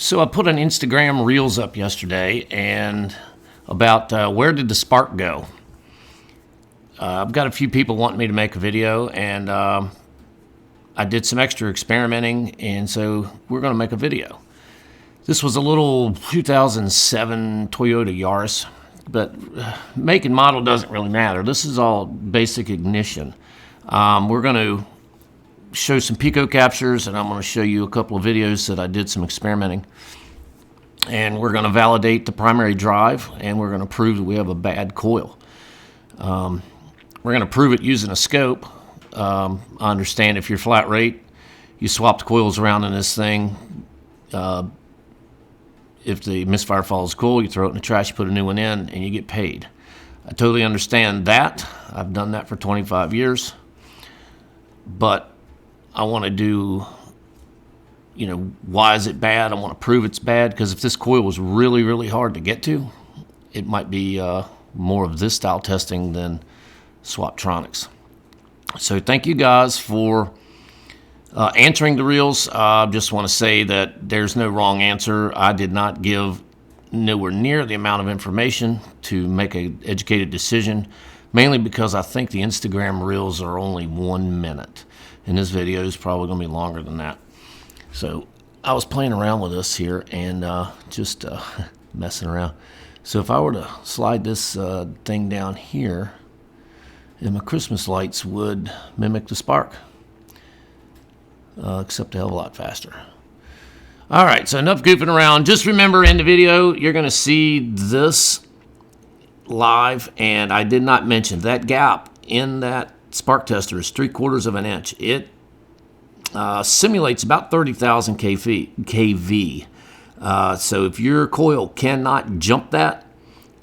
So I put an Instagram Reels up yesterday and about where did the spark go. I've got a few people wanting me to make a video, and I did some extra experimenting, and so we're going to make a video. This was a little 2007 Toyota Yaris, but make and model doesn't really matter. This is all basic ignition. We're going to show some Pico captures, and I'm going to show you a couple of videos that I did some experimenting. And we're going to validate the primary drive, and we're going to prove that we have a bad coil. We're going to prove it using a scope. I understand if you're flat rate, you swap the coils around in this thing. If the misfire follows coil, you throw it in the trash, you put a new one in, and you get paid. I totally understand that. I've done that for 25 years. But I want to do, why is it bad? I want to prove it's bad, because if this coil was really, really hard to get to, it might be more of this style testing than Swaptronics. So thank you guys for answering the reels. I just want to say that there's no wrong answer. I did not give nowhere near the amount of information to make an educated decision, mainly because I think the Instagram reels are only 1 minute. And this video is probably going to be longer than that. So I was playing around with this here and just messing around. So if I were to slide this thing down here, and my Christmas lights would mimic the spark, except a hell of a lot faster. All right, so enough goofing around. Just remember, in the video, you're going to see this live, and I did not mention that gap in that spark tester is 3/4 of an inch. It simulates about 30,000 kV. So if your coil cannot jump that,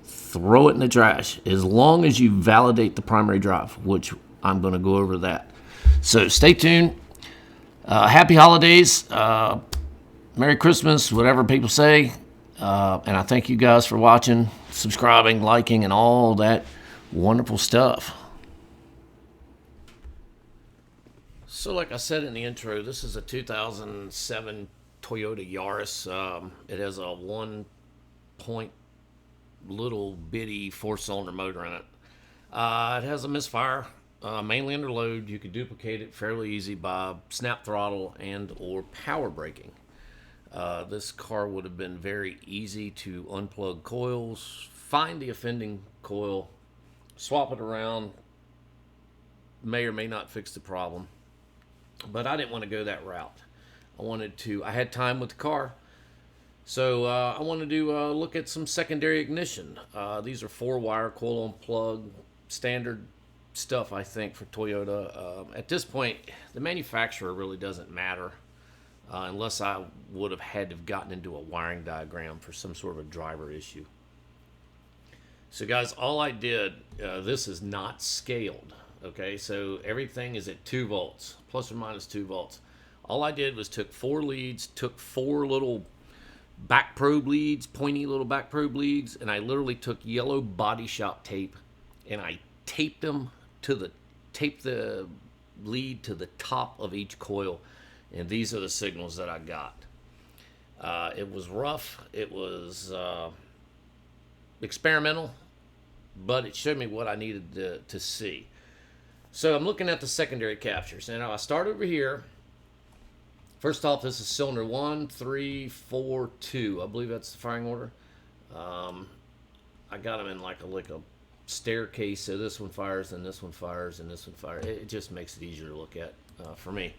throw it in the trash, as long as you validate the primary drive, which I'm going to go over that. So stay tuned. Happy holidays. Merry Christmas, whatever people say. And I thank you guys for watching, subscribing, liking, and all that wonderful stuff. So like I said in the intro, this is a 2007 Toyota Yaris. It has a 1-point little bitty 4-cylinder motor in it. It has a misfire, mainly under load. You could duplicate it fairly easy by snap throttle and or power braking. This car would have been very easy to unplug coils, find the offending coil, swap it around, may or may not fix the problem. But I didn't want to go that route. I had time with the car, so I wanted to look at some secondary ignition. These are 4-wire coil on plug, standard stuff, I think, for Toyota. At this point, the manufacturer really doesn't matter, unless I would have had to have gotten into a wiring diagram for some sort of a driver issue. So guys, all I did, this is not scaled. Okay, so everything is at 2 volts, plus or minus 2 volts. All I did was took 4 leads, took 4 little back probe leads, pointy little back probe leads, and I literally took yellow body shop tape, and I taped the lead to the top of each coil, and these are the signals that I got. It was rough, it was experimental, but it showed me what I needed to see. So I'm looking at the secondary captures. And I start over here. First off, this is cylinder 1, 3, 4, 2. I believe that's the firing order. I got them in like a staircase. So this one fires, and this one fires, and this one fires. It just makes it easier to look at for me.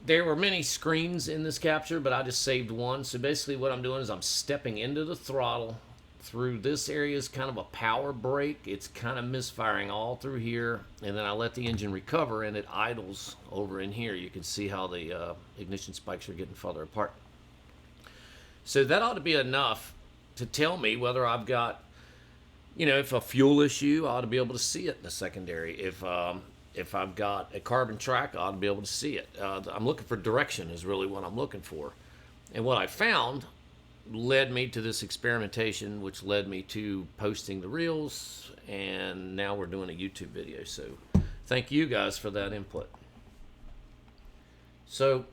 There were many screens in this capture, but I just saved one. So basically what I'm doing is I'm stepping into the throttle. Through this area is kind of a power brake. It's kind of misfiring all through here, and then I let the engine recover, and it idles over in here. You can see how the ignition spikes are getting farther apart. So that ought to be enough to tell me whether I've got, if a fuel issue, I ought to be able to see it in the secondary. If I've got a carbon track, I ought to be able to see it. I'm looking for direction is really what I'm looking for. And what I found led me to this experimentation, which led me to posting the reels, and now we're doing a YouTube video. So thank you guys for that input. So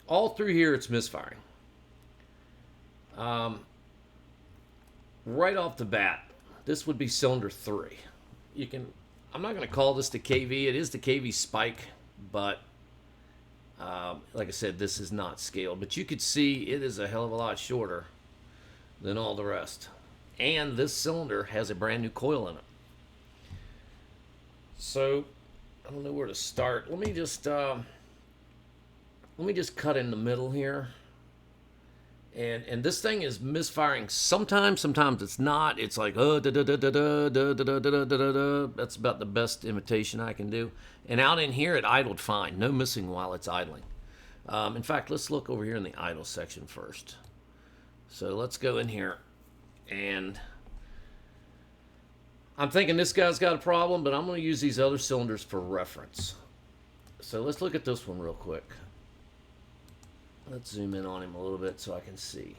all through here it's misfiring. Right off the bat, this would be cylinder 3. I'm not going to call this the KV. It is the KV spike, but like I said, this is not scaled. But you could see it is a hell of a lot shorter than all the rest. And this cylinder has a brand new coil in it. So I don't know where to start. Let me just cut in the middle here. And this thing is misfiring sometimes it's not. It's like that's about the best imitation I can do. And out in here it idled fine, no missing while it's idling. In fact, let's look over here in the idle section first. So let's go in here, and I'm thinking this guy's got a problem, but I'm going to use these other cylinders for reference. So let's look at this one real quick. Let's zoom in on him a little bit so I can see.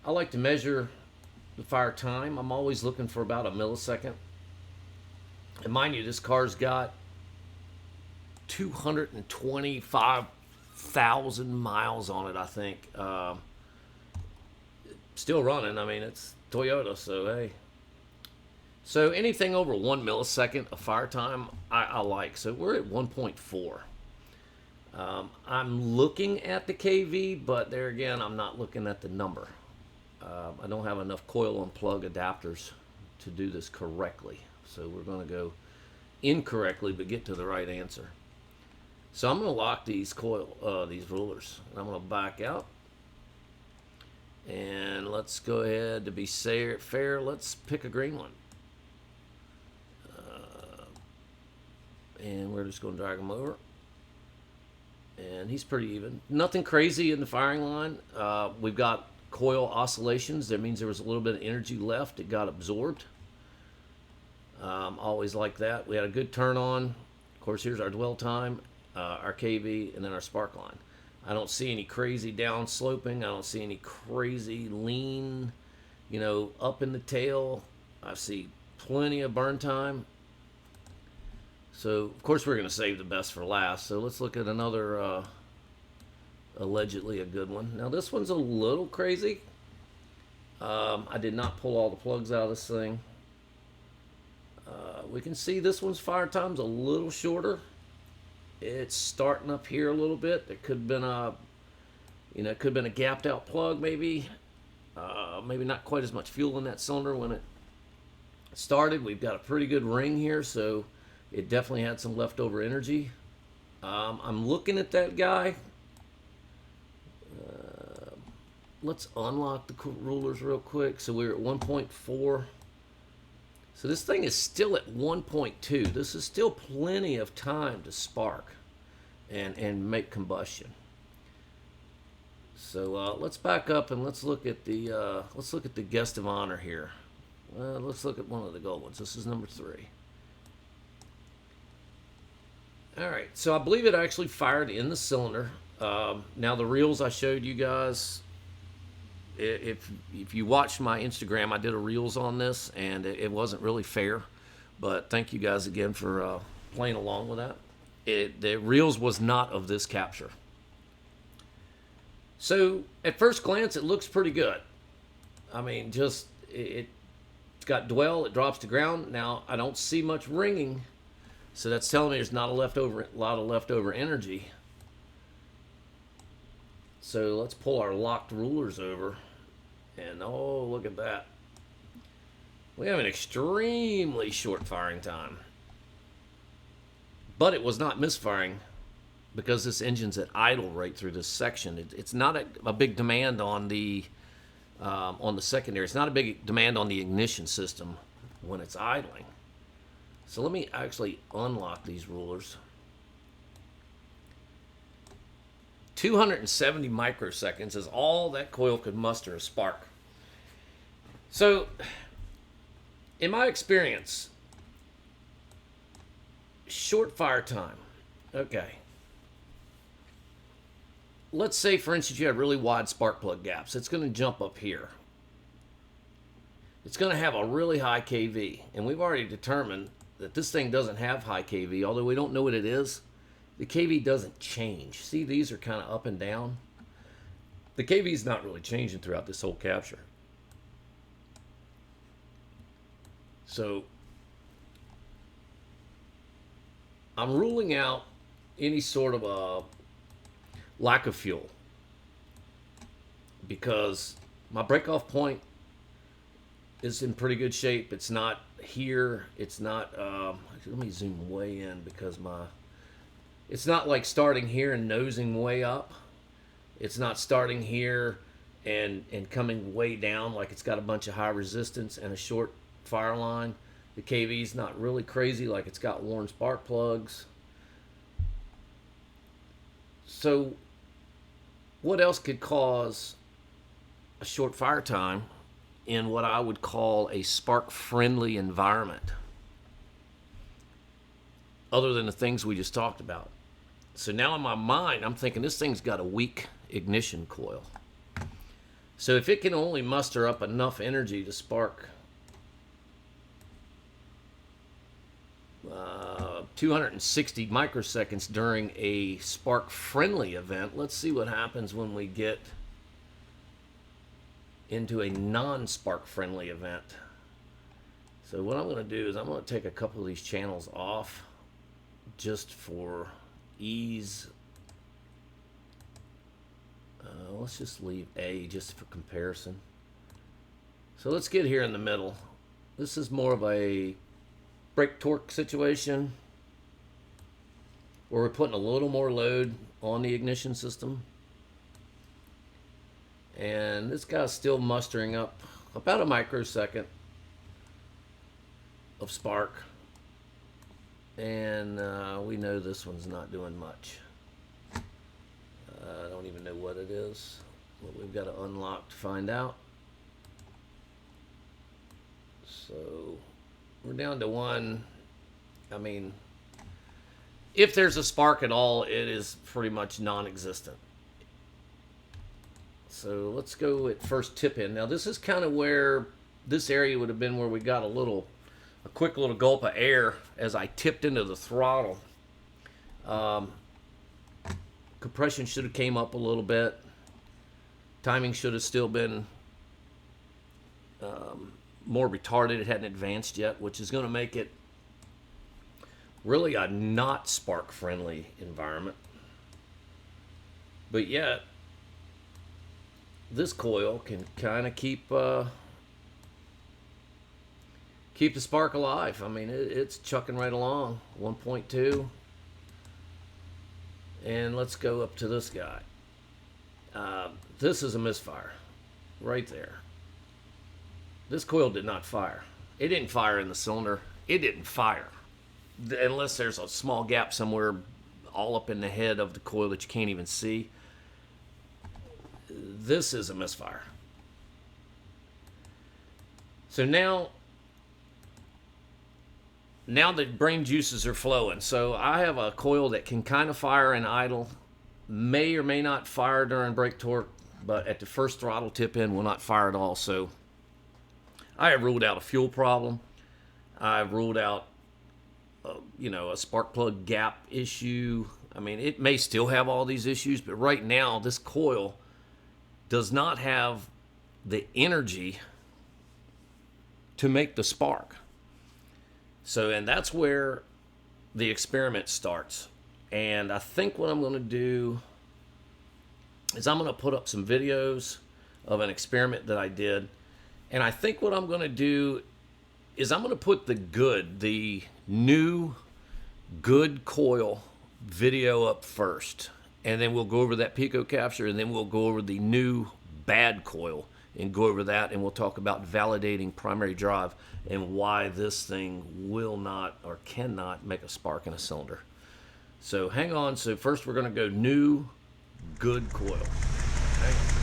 I like to measure the fire time. I'm always looking for about a millisecond. And mind you, this car's got 225,000 miles on it, I think. Still running. I mean, it's Toyota, so hey. So anything over 1 millisecond of fire time, I like. So we're at 1.4. I'm looking at the KV, but there again, I'm not looking at the number. I don't have enough coil and plug adapters to do this correctly. So we're going to go incorrectly, but get to the right answer. So I'm going to lock these these rulers. I'm going to back out. And let's go ahead to be fair. Let's pick a green one. And we're just going to drag them over. And he's pretty even. Nothing crazy in the firing line. We've got coil oscillations. That means there was a little bit of energy left. It got absorbed. Always like that. We had a good turn on. Of course, here's our dwell time, our KV, and then our spark line. I don't see any crazy down sloping. I don't see any crazy lean, up in the tail. I see plenty of burn time. So, of course, we're going to save the best for last. So let's look at another allegedly a good one. Now, this one's a little crazy. I did not pull all the plugs out of this thing. We can see this one's fire time's a little shorter. It's starting up here a little bit. There could have been a gapped out plug maybe. Maybe not quite as much fuel in that cylinder when it started. We've got a pretty good ring here, so it definitely had some leftover energy. I'm looking at that guy. Let's unlock the rulers real quick. So we're at 1.4. So this thing is still at 1.2. This is still plenty of time to spark and make combustion. So let's back up and let's look at the guest of honor here. Let's look at one of the gold ones. This is number 3. All right, so I believe it actually fired in the cylinder. Now the reels I showed you guys, if you watched my Instagram, I did a reels on this, and it wasn't really fair. But thank you guys again for playing along with that. The reels was not of this capture. So at first glance, it looks pretty good. I mean, just it's got dwell. It drops to ground. Now I don't see much ringing. So that's telling me there's not a lot of leftover energy. So let's pull our locked rulers over. And oh, look at that. We have an extremely short firing time. But it was not misfiring because this engine's at idle right through this section. It's not a big demand on the secondary. It's not a big demand on the ignition system when it's idling. So let me actually unlock these rulers. 270 microseconds is all that coil could muster a spark. So, in my experience, short fire time. Okay. Let's say, for instance, you have really wide spark plug gaps. It's going to jump up here. It's going to have a really high KV. And we've already determined that this thing doesn't have high KV, although we don't know what it is. the KV doesn't change. See, these are kind of up and down. The KV is not really changing throughout this whole capture. So I'm ruling out any sort of a lack of fuel because my break-off point is in pretty good shape. It's not here. It's not, let me zoom way in because it's not like starting here and nosing way up. It's not starting here and coming way down like it's got a bunch of high resistance and a short fire line. The KV's not really crazy like it's got worn spark plugs. So what else could cause a short fire time in what I would call a spark-friendly environment, other than the things we just talked about? So now in my mind, I'm thinking this thing's got a weak ignition coil. So if it can only muster up enough energy to spark 260 microseconds during a spark-friendly event, let's see what happens when we get into a non-spark friendly event. So what I'm going to do is I'm going to take a couple of these channels off just for ease. Let's just leave A just for comparison. So let's get here in the middle. This is more of a brake torque situation where we're putting a little more load on the ignition system. And this guy's still mustering up about a microsecond of spark. And we know this one's not doing much. I don't even know what it is, but we've got to unlock to find out. So we're down to one. I mean, if there's a spark at all, it is pretty much non-existent. So let's go at first tip in. Now this is kind of where this area would have been where we got a quick little gulp of air as I tipped into the throttle. Compression should have came up a little bit. Timing should have still been more retarded. It hadn't advanced yet, which is going to make it really a not spark friendly environment. But yet this coil can kind of keep the spark alive. I mean, it's chucking right along. 1.2. And let's go up to this guy. This is a misfire right there. This coil did not fire. It didn't fire in the cylinder. It didn't fire unless there's a small gap somewhere all up in the head of the coil that you can't even see. This is a misfire. So now the brain juices are flowing. So I have a coil that can kind of fire in idle, may or may not fire during brake torque, but at the first throttle tip in will not fire at all. So I have ruled out a fuel problem. I've ruled out a spark plug gap issue. I mean, it may still have all these issues, but right now this coil does not have the energy to make the spark. So, and that's where the experiment starts. And I think what I'm going to do is I'm going to put up some videos of an experiment that I did. And I think what I'm going to do is I'm going to put the new good coil video up first. And then we'll go over that Pico capture, and then we'll go over the new bad coil and go over that, and we'll talk about validating primary drive and why this thing will not or cannot make a spark in a cylinder. So hang on. So first we're going to go new good coil. Hang on.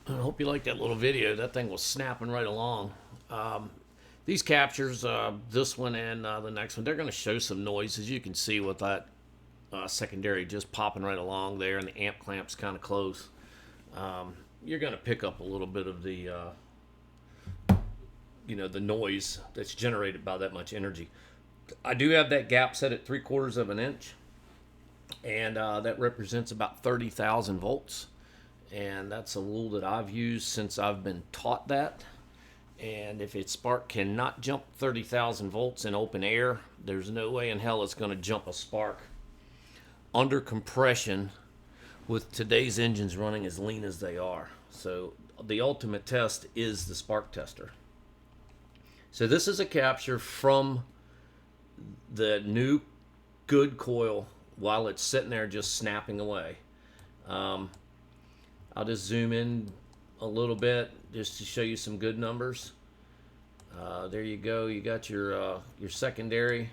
I hope you liked that little video. That thing was snapping right along. These captures, this one and the next one, they're going to show some noise, as you can see with that secondary just popping right along there, and the amp clamp's kind of close. You're going to pick up a little bit of the, the noise that's generated by that much energy. I do have that gap set at 3/4 of an inch, and that represents about 30,000 volts. And that's a rule that I've used since I've been taught that. And if its spark cannot jump 30,000 volts in open air, there's no way in hell it's going to jump a spark under compression with today's engines running as lean as they are. So the ultimate test is the spark tester. So this is a capture from the new good coil while it's sitting there just snapping away. I'll just zoom in a little bit just to show you some good numbers. There you go. You got your secondary.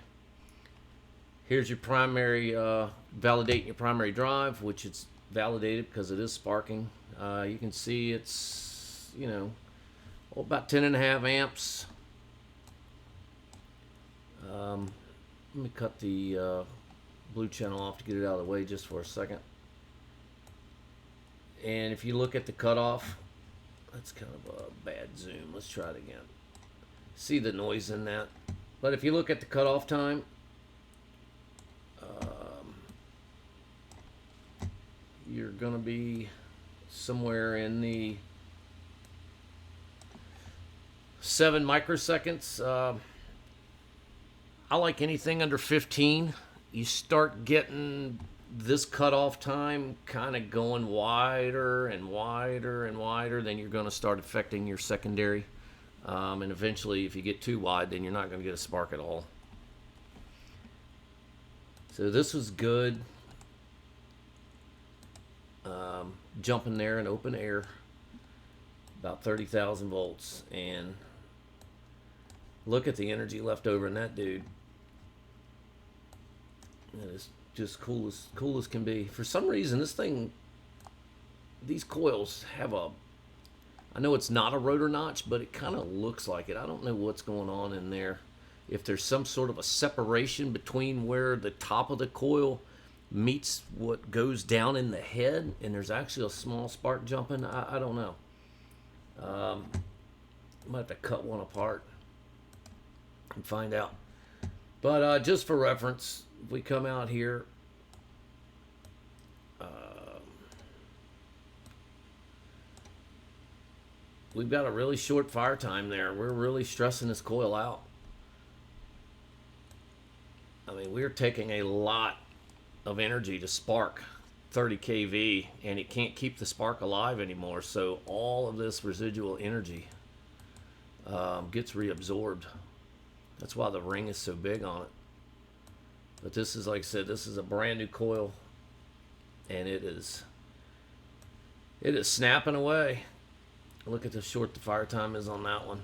Here's your primary, validating your primary drive, which it's validated because it is sparking. You can see it's, about 10.5 amps. Let me cut the blue channel off to get it out of the way just for a second. And if you look at the cutoff, that's kind of a bad zoom. Let's try it again. See the noise in that. But if you look at the cutoff time, you're going to be somewhere in the 7 microseconds. I like anything under 15. You start getting this cutoff time kind of going wider and wider and wider, then you're going to start affecting your secondary. And eventually, if you get too wide, then you're not going to get a spark at all. So this was good. Jumping there in open air, about 30,000 volts. And look at the energy left over in that dude. That is just cool as can be. For some reason, these coils have I know it's not a rotor notch, but it kind of looks like it. I don't know what's going on in there. If there's some sort of a separation between where the top of the coil meets what goes down in the head, and there's actually a small spark jumping, I don't know. I might have to cut one apart and find out. But just for reference, if we come out here, we've got a really short fire time there. We're really stressing this coil out. I mean, we're taking a lot of energy to spark 30 kV, and it can't keep the spark alive anymore. So all of this residual energy gets reabsorbed. That's why the ring is so big on it. But this is, like I said, this is a brand new coil, and it is snapping away. Look at how short the fire time is on that one.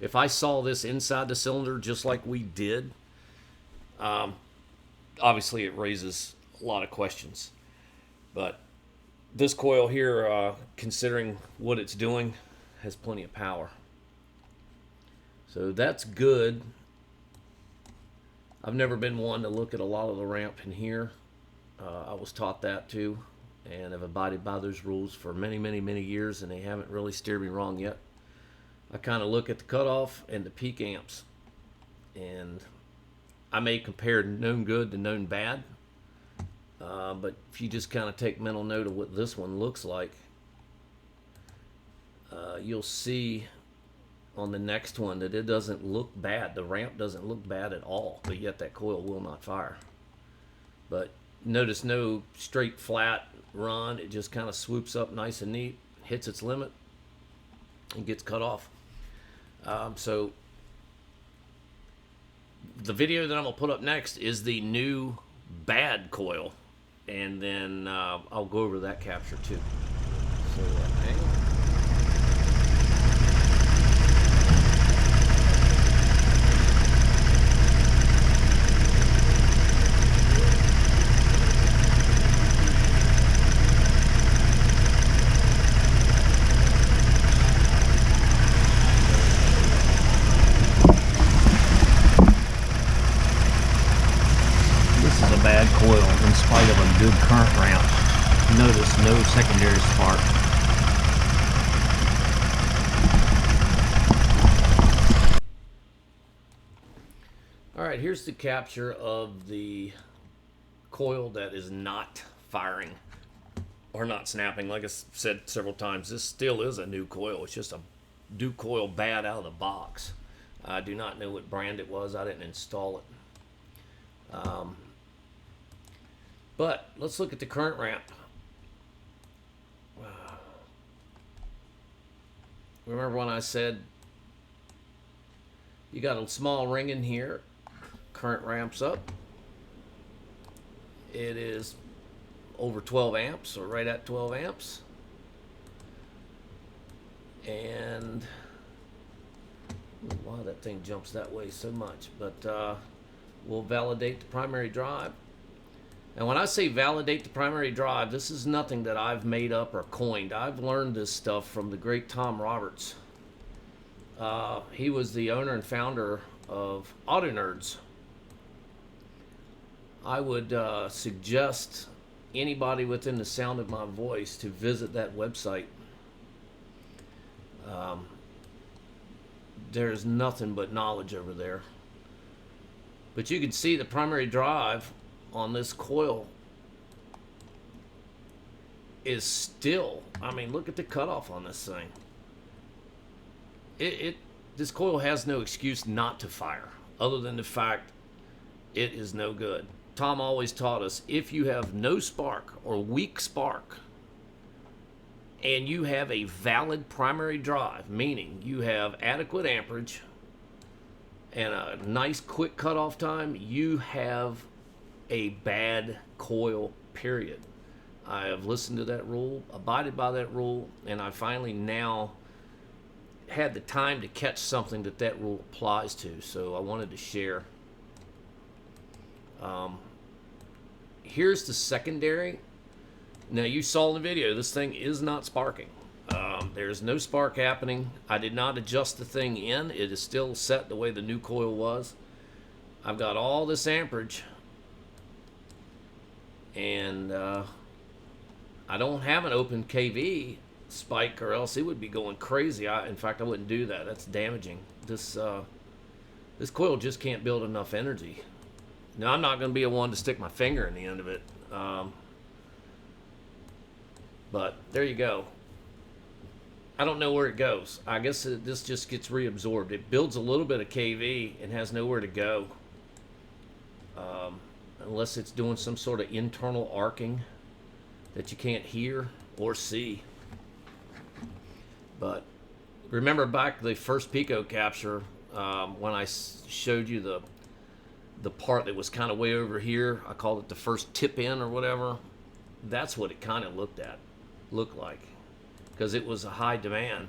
If I saw this inside the cylinder just like we did, obviously it raises a lot of questions. But this coil here, considering what it's doing, has plenty of power. So that's good. I've never been one to look at a lot of the ramp in here. I was taught that too, and have abided by those rules for many, many, many years, and they haven't really steered me wrong yet. I kind of look at the cutoff and the peak amps, and I may compare known good to known bad, but if you just kind of take mental note of what this one looks like, you'll see on the next one that it doesn't look bad. The ramp doesn't look bad at all, but yet that coil will not fire. But notice no straight flat run. It just kind of swoops up nice and neat, hits its limit, and gets cut off. So the video that I'm going to put up next is the new bad coil, and then I'll go over that capture too. So hang on. good current ramp. Notice no secondary spark. Alright, here's the capture of the coil that is not firing or not snapping. Like I said several times, this still is a new coil. It's just a new coil bad out of the box. I do not know what brand it was. I didn't install it. But let's look at the current ramp. Remember when I said you got a small ring in here, current ramps up. It is over 12 amps, or right at 12 amps. And why that thing jumps that way so much, but we'll validate the primary drive. And when I say validate the primary drive, this is nothing that I've made up or coined. I've learned this stuff from the great Tom Roberts. He was the owner and founder of Auto Nerds. I would suggest anybody within the sound of my voice to visit that website. There's nothing but knowledge over there. But you can see the primary drive on this coil is still, I mean, look at the cutoff on this thing. This coil has no excuse not to fire, other than the fact it is no good. Tom always taught us, if you have no spark or weak spark, and you have a valid primary drive, meaning you have adequate amperage and a nice quick cutoff time, you have a bad coil, period. I have listened to that rule, abided by that rule, and I finally now had the time to catch something that rule applies to, so I wanted to share. Here's the secondary. Now, you saw in the video, this thing is not sparking. There's no spark happening. I did not adjust the thing in. It is still set the way the new coil was. I've got all this amperage, and I don't have an open KV spike, or else it would be going crazy. In fact, I wouldn't do that. That's damaging. This coil just can't build enough energy. Now, I'm not going to be the one to stick my finger in the end of it. But there you go. I don't know where it goes. I guess this just gets reabsorbed. It builds a little bit of KV and has nowhere to go. Unless it's doing some sort of internal arcing that you can't hear or see. But remember back the first Pico capture, when I showed you the part that was kind of way over here, I called it the first tip in or whatever. That's what it kind of looked like, because it was a high demand,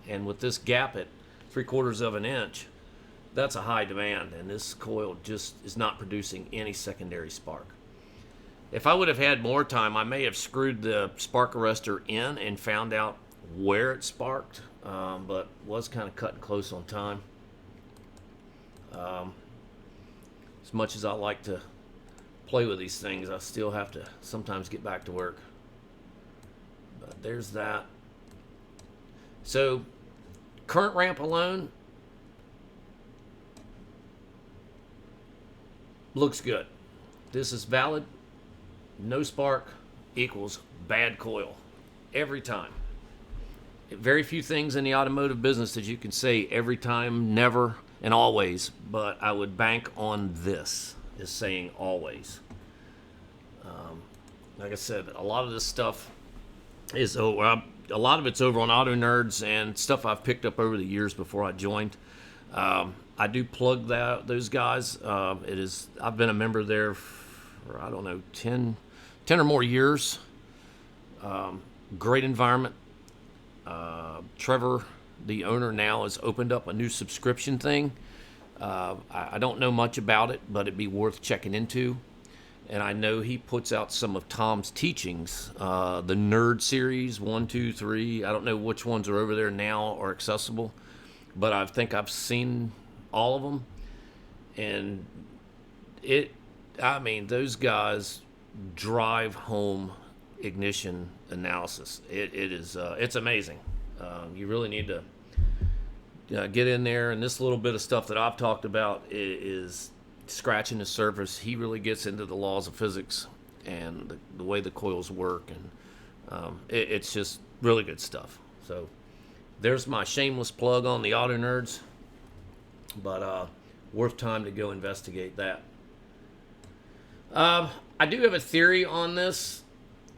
and with this gap at 3/4 of an inch, that's a high demand, and this coil just is not producing any secondary spark. If I would have had more time, I may have screwed the spark arrestor in and found out where it sparked, but was kind of cutting close on time. As much as I like to play with these things, I still have to sometimes get back to work. But there's that. So, current ramp alone looks good. This is valid. No spark equals bad coil every time. Very few things in the automotive business that you can say every time, never, and always, but I would bank on this as saying always. Like I said, a lot of this stuff is a lot of it's over on Auto Nerds and stuff I've picked up over the years before I joined. I do plug those guys. I've been a member there for, I don't know, 10 or more years. Great environment. Trevor, the owner now, has opened up a new subscription thing. I don't know much about it, but it'd be worth checking into. And I know he puts out some of Tom's teachings, the Nerd Series 1, 2, 3. I don't know which ones are over there now or accessible, but I think I've seen all of them. And those guys drive home ignition analysis. It is it's amazing. You really need to get in there, and this little bit of stuff that I've talked about is scratching the surface. He really gets into the laws of physics and the way the coils work, and it's just really good stuff. So there's my shameless plug on the Auto Nerds, but worth time to go investigate that. I do have a theory on this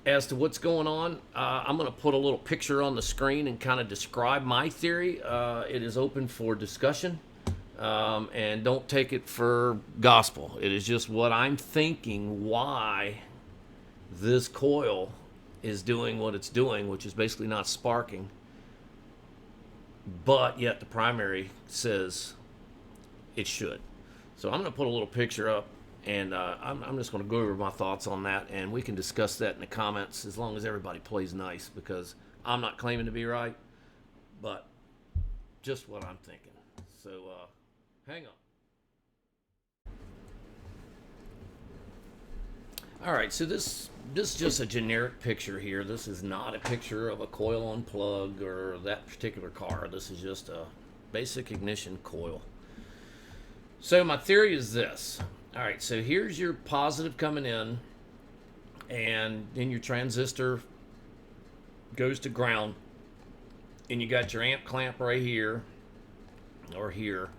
as to what's going on. I'm going to put a little picture on the screen and kind of describe my theory. It is open for discussion, and don't take it for gospel. It is just what I'm thinking why this coil is doing what it's doing, which is basically not sparking, but yet the primary says it should. So I'm going to put a little picture up, and I'm just going to go over my thoughts on that, and we can discuss that in the comments as long as everybody plays nice, because I'm not claiming to be right, but just what I'm thinking. So hang on. All right, so this is just a generic picture here. This is not a picture of a coil on plug or that particular car. This is just a basic ignition coil. So my theory is this. All right, so here's your positive coming in, and then your transistor goes to ground, and you got your amp clamp right here or here.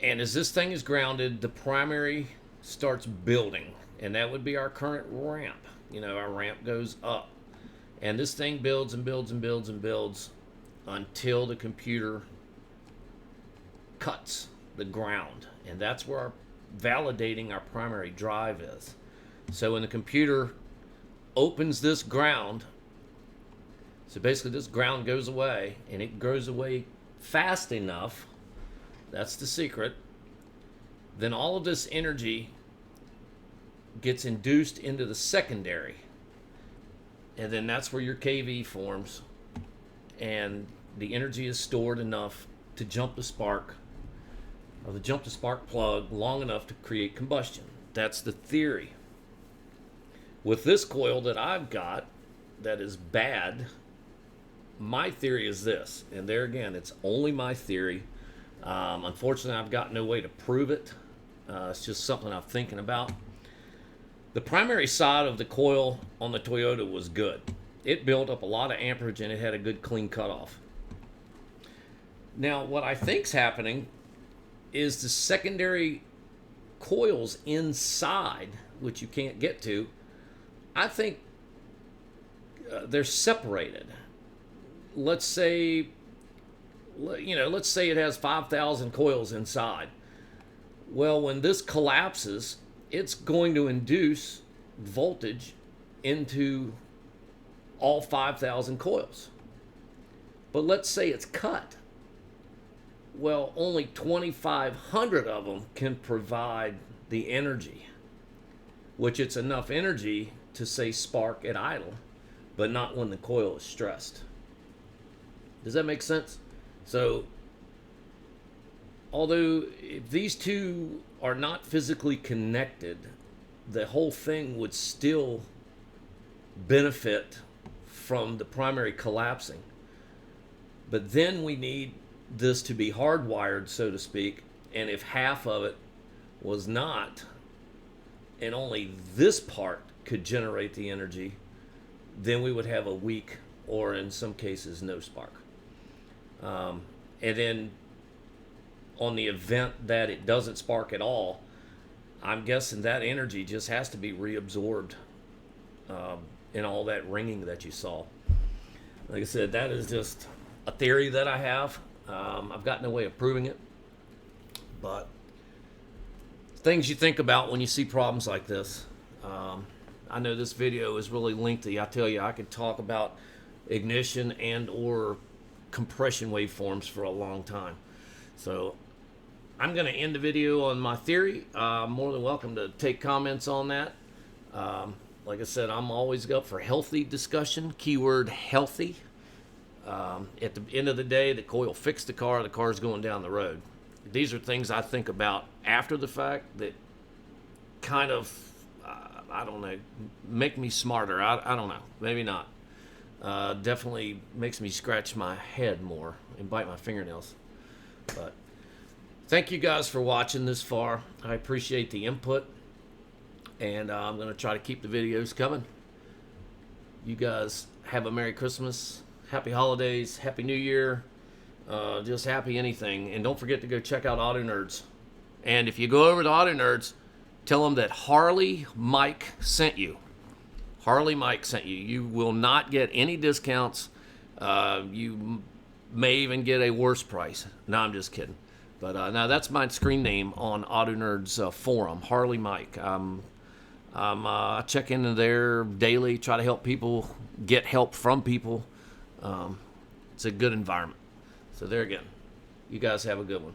And as this thing is grounded, the primary starts building, and that would be our current ramp. You know, our ramp goes up, and this thing builds and builds and builds and builds until the computer cuts the ground, and that's where our validating our primary drive is. So when the computer opens this ground, so basically this ground goes away, and it goes away fast enough, that's the secret, then all of this energy gets induced into the secondary, and then that's where your KV forms, and the energy is stored enough to jump the spark, or the jump to spark plug long enough to create combustion. That's the theory. With this coil that I've got that is bad, my theory is this, and there again, it's only my theory. Unfortunately, I've got no way to prove it. It's just something I'm thinking about. The primary side of the coil on the Toyota was good. It built up a lot of amperage, and it had a good clean cutoff. Now, what I think's happening is the secondary coils inside, which you can't get to, I think they're separated. Let's say it has 5,000 coils inside. Well, when this collapses, it's going to induce voltage into all 5,000 coils. But let's say it's cut. Well, only 2,500 of them can provide the energy, which it's enough energy to say spark at idle, but not when the coil is stressed. Does that make sense? So, although if these two are not physically connected, the whole thing would still benefit from the primary collapsing. But then we need this to be hardwired, so to speak, and if half of it was not, and only this part could generate the energy, then we would have a weak, or in some cases, no spark. And then on the event that it doesn't spark at all, I'm guessing that energy just has to be reabsorbed in all that ringing that you saw. Like I said, that is just a theory that I have. I've got no way of proving it, but things you think about when you see problems like this. I know this video is really lengthy. I tell you, I could talk about ignition and or compression waveforms for a long time. So I'm going to end the video on my theory. More than welcome to take comments on that. Like I said, I'm always up for healthy discussion. Keyword healthy. At the end of the day, the coil fixed the car's going down the road. These are things I think about after the fact that kind of I don't know, make me smarter. I don't know, maybe not. Definitely makes me scratch my head more and bite my fingernails. But thank you guys for watching this far. I appreciate the input, and I'm going to try to keep the videos coming. You guys have a Merry Christmas, Happy Holidays, Happy New Year, just happy anything. And don't forget to go check out Auto Nerds. And if you go over to Auto Nerds, tell them that Harley Mike sent you. Harley Mike sent you. You will not get any discounts. You may even get a worse price. No, I'm just kidding. But now that's my screen name on Auto Nerds forum, Harley Mike. I check into there daily, try to help people, get help from people. It's a good environment. So there again, you guys have a good one.